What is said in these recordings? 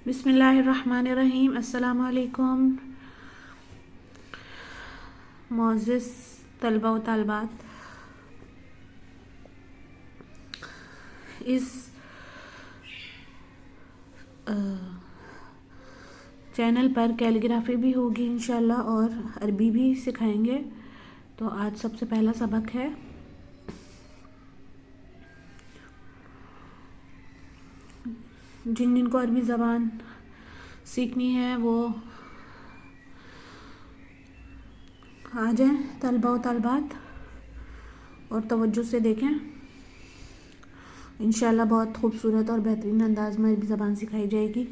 بسم اللہ الرحمن الرحیم۔ السلام علیکم معزز طلبہ و طالبات، اس چینل پر کیلیگرافی بھی ہوگی انشاءاللہ اور عربی بھی سکھائیں گے۔ تو آج سب سے پہلا سبق ہے جن کو عربی زبان سیکھنی ہے وہ آ جائیں طلبہ و طالبات اور توجہ سے دیکھیں۔ انشاءاللہ بہت خوبصورت اور بہترین انداز میں عربی زبان سکھائی جائے گی۔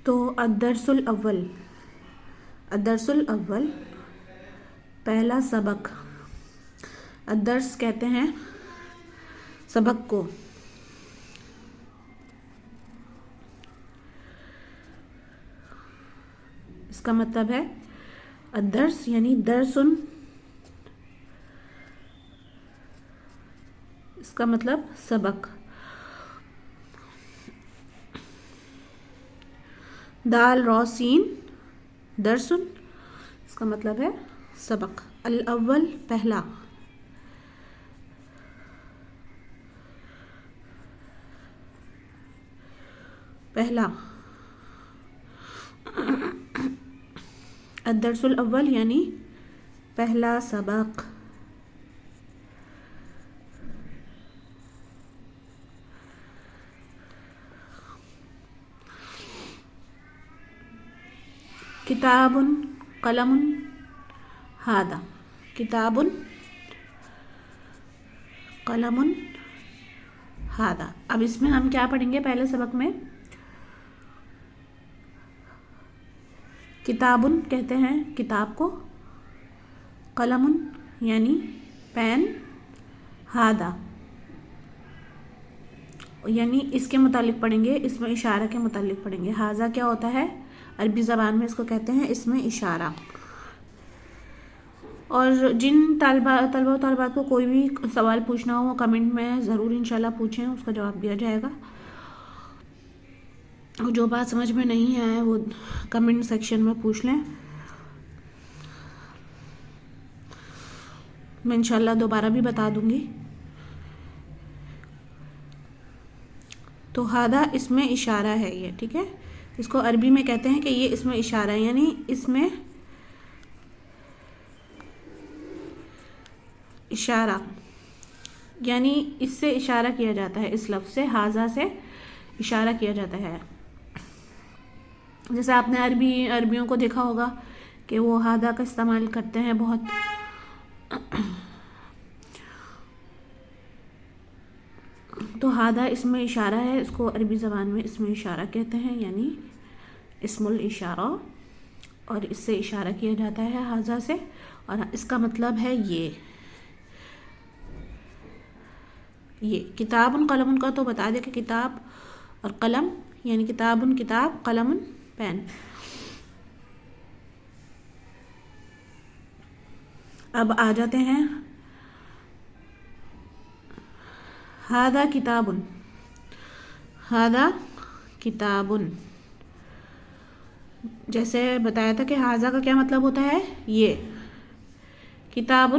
تو الدرس الاول پہلا سبق۔ الدرس کہتے ہیں سبق کو۔ اس کا مطلب ہے الدرس یعنی درسن، اس کا مطلب سبق۔ دال را سین درسن، اس کا مطلب ہے سبق۔ الاول پہلا، الدرس الاول یعنی پہلا سبق۔ کتاب قلم ہادا، کتاب قلم ہادا۔ اب اس میں ہم کیا پڑھیں گے؟ پہلے سبق میں کتابن کہتے ہیں کتاب کو، قلم یعنی پین، ہادا یعنی اس کے متعلق پڑھیں گے، اس میں اشارہ کے متعلق پڑھیں گے۔ ہاذا کیا ہوتا ہے؟ عربی زبان میں اس کو کہتے ہیں اس میں اشارہ۔ اور جن طلبہ و طالبات کو کوئی بھی سوال پوچھنا ہو وہ کمنٹ میں ضرور انشاءاللہ پوچھیں، اس کا جواب دیا جائے گا۔ جو بات سمجھ میں نہیں آئے وہ کمنٹ سیکشن میں پوچھ لیں، میں انشاءاللہ دوبارہ بھی بتا دوں گی۔ تو ہادا اس میں اشارہ ہے، یہ ٹھیک ہے، اس کو عربی میں کہتے ہیں کہ یہ اس میں اشارہ ہے، یعنی اس میں اشارہ، یعنی اس سے اشارہ کیا جاتا ہے، اس لفظ سے ہاذا سے اشارہ کیا جاتا ہے۔ جیسے آپ نے عربیوں کو دیکھا ہوگا کہ وہ ہادا کا استعمال کرتے ہیں بہت۔ تو ہادا اس میں اشارہ ہے، اس کو عربی زبان میں اس میں اشارہ کہتے ہیں، یعنی اسم الاشارہ، اور اس سے اشارہ کیا جاتا ہے ہاذا سے، اور اس کا مطلب ہے یہ کتاب قلم کا تو بتا دے کہ کتاب اور قلم یعنی کتاب قلم پین۔ اب آ جاتے ہیں ہاذا کتاب، جیسے بتایا تھا کہ ہاذا کا کیا مطلب ہوتا ہے؟ یہ کتاب۔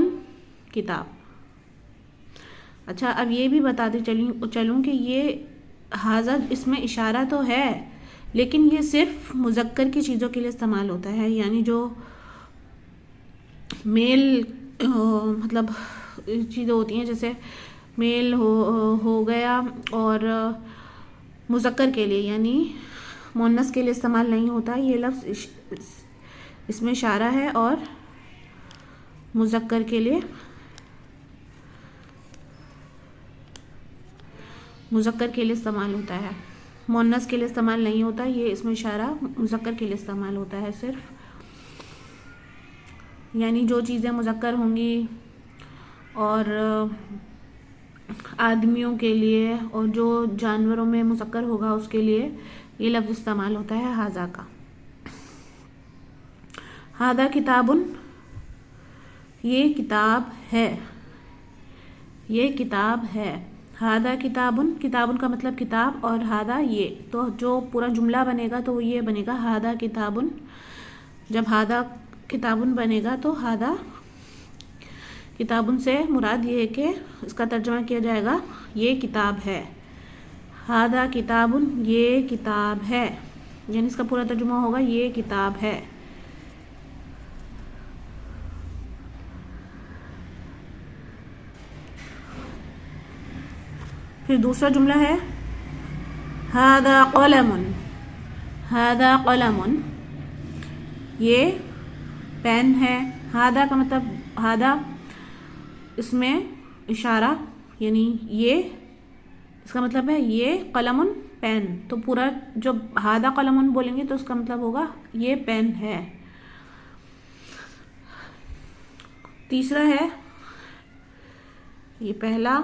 اچھا، اب یہ بھی بتاتے چلوں کہ یہ ہاذا اس میں اشارہ تو ہے، لیکن یہ صرف مذکر کی چیزوں کے لیے استعمال ہوتا ہے، یعنی جو میل مطلب چیزیں ہوتی ہیں، جیسے میل ہو گیا، اور مذکر کے لیے یعنی مؤنث کے لیے استعمال نہیں ہوتا۔ یہ لفظ اس میں اشارہ ہے اور مذکر کے لیے استعمال ہوتا ہے، مؤنث کے لیے استعمال نہیں ہوتا۔ یہ اس میں اشارہ مذکر کے لیے استعمال ہوتا ہے صرف، یعنی جو چیزیں مذکر ہوں گی اور آدمیوں کے لیے، اور جو جانوروں میں مذکر ہوگا اس کے لیے یہ لفظ استعمال ہوتا ہے ہاذا کا۔ ہاذا کتاب، یہ کتاب ہے، ہادہ کتابن، کتابن کا مطلب کتاب، اور ہادہ یہ، تو جو پورا جملہ بنے گا تو وہ یہ بنے گا ہادہ کتابن. جب ہادہ کتابن بنے گا تو ہادہ کتابن سے مراد یہ ہے کہ اس کا ترجمہ کیا جائے گا یہ کتاب ہے. ہادہ کتابن، یہ کتاب ہے، یعنی اس کا پورا ترجمہ ہوگا یہ کتاب ہے. پھر دوسرا جملہ ہے ہادہ قلم، ہادہ قلم، یہ پین ہے. ہادہ کا مطلب، ہادہ اس میں اشارہ، یعنی یہ اس کا مطلب ہے یہ قلم پین. تو پورا جب ہادہ قلم بولیں گے تو اس کا مطلب ہوگا یہ پین ہے. تیسرا ہے یہ پہلا،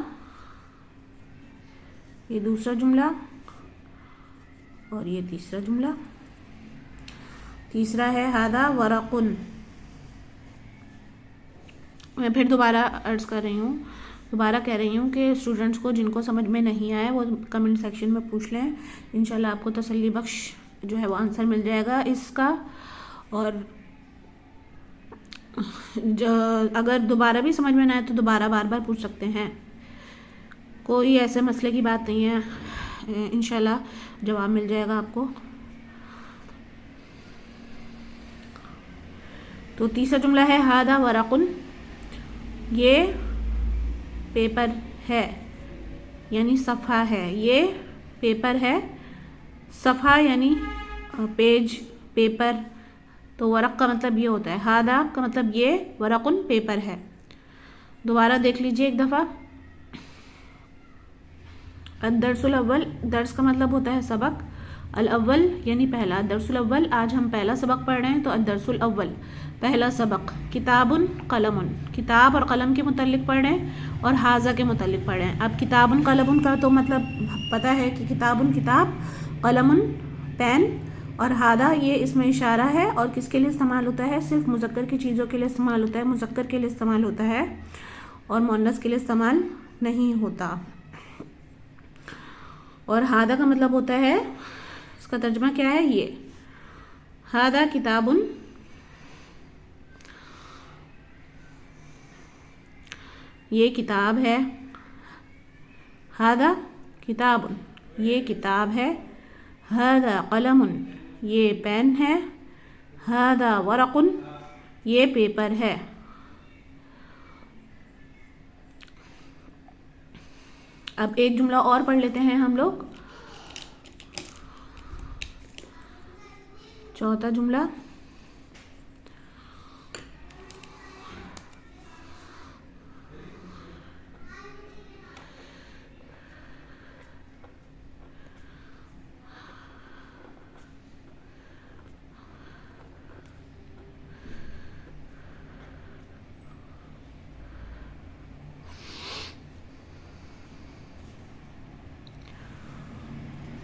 یہ دوسرا جملہ اور یہ تیسرا جملہ. تیسرا ہے ہادہ ورقن. میں پھر دوبارہ عرض کر رہی ہوں، دوبارہ کہہ رہی ہوں کہ اسٹوڈنٹس کو جن کو سمجھ میں نہیں آئے وہ کمنٹ سیکشن میں پوچھ لیں، انشاءاللہ آپ کو تسلی بخش جو ہے وہ آنسر مل جائے گا اس کا. اور اگر دوبارہ بھی سمجھ میں نہ آئے تو دوبارہ بار بار پوچھ سکتے ہیں، کوئی ایسے مسئلے کی بات نہیں ہے، انشاءاللہ جواب مل جائے گا آپ کو. تو تیسرا جملہ ہے ہادہ ورقن، یہ پیپر ہے، یعنی صفحہ ہے. یہ پیپر ہے، صفحہ یعنی پیج، پیپر. تو ورق کا مطلب یہ ہوتا ہے، ہادہ کا مطلب یہ، ورقن پیپر ہے. دوبارہ دیکھ لیجئے ایک دفعہ. الدرس الاول، درس کا مطلب ہوتا ہے سبق، الاول یعنی پہلا. درس الاول، آج ہم پہلا سبق پڑھ رہے ہیں تو الدرس الاول پہلا سبق. کتابن قلم، کتاب اور قلم کے متعلق پڑھ رہے ہیں اور ہاذا کے متعلق پڑھ رہے ہیں. اب کتابن قلم کا تو مطلب پتہ ہے کہ کتابن کتاب، قلم پین، اور ہادہ یہ اس میں اشارہ ہے. اور کس کے لیے استعمال ہوتا ہے؟ صرف مذکر کی چیزوں کے لیے استعمال ہوتا ہے، مذکر کے لیے استعمال ہوتا ہے اور مؤنث کے لیے استعمال نہیں ہوتا. اور ہادہ کا مطلب ہوتا ہے، اس کا ترجمہ کیا ہے؟ یہ ہادہ کتابن، یہ کتاب ہے. ہادہ کتابن، یہ کتاب ہے. ہادہ قلم، یہ پین ہے. ہادہ ورقن، یہ پیپر ہے. اب ایک جملہ اور پڑھ لیتے ہیں ہم لوگ. چوتھا جملہ،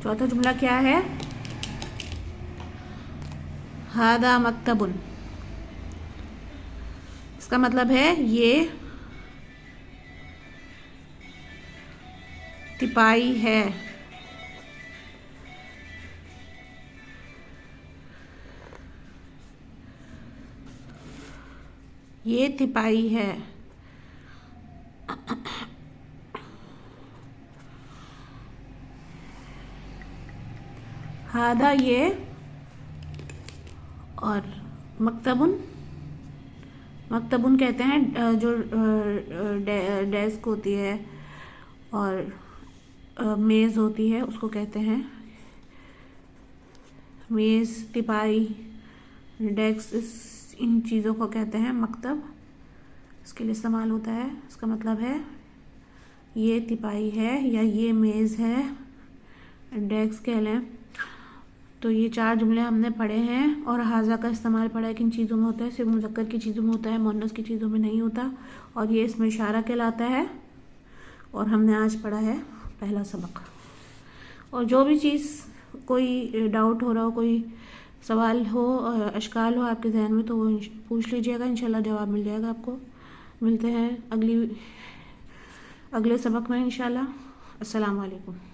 چوتھا جملہ کیا ہے؟ ہادہ مکتبن. اس کا مطلب ہے یہ تپائی ہے. یہ تپائی ہے. ہادہ یہ، اور مکتبن، مکتبن کہتے ہیں جو ڈیسک ہوتی ہے اور میز ہوتی ہے اس کو کہتے ہیں میز. تپائی، ڈیسک، ان چیزوں کو کہتے ہیں مکتب. اس کے لیے استعمال ہوتا ہے. اس کا مطلب ہے یہ تپائی ہے یا یہ میز ہے، ڈیسک کہہ لیں. تو یہ چار جملے ہم نے پڑھے ہیں. اور ہاذا کا استعمال پڑھا ہے کن چیزوں میں ہوتا ہے؟ صرف مذکر کی چیزوں میں ہوتا ہے، مؤنث کی چیزوں میں نہیں ہوتا. اور یہ اس میں اشارہ کہلاتا ہے. اور ہم نے آج پڑھا ہے پہلا سبق. اور جو بھی چیز کوئی ڈاؤٹ ہو رہا ہو، کوئی سوال ہو، اشکال ہو آپ کے ذہن میں تو وہ پوچھ لیجئے گا، انشاءاللہ جواب مل جائے گا آپ کو. ملتے ہیں اگلے سبق میں انشاءاللہ. السلام علیکم.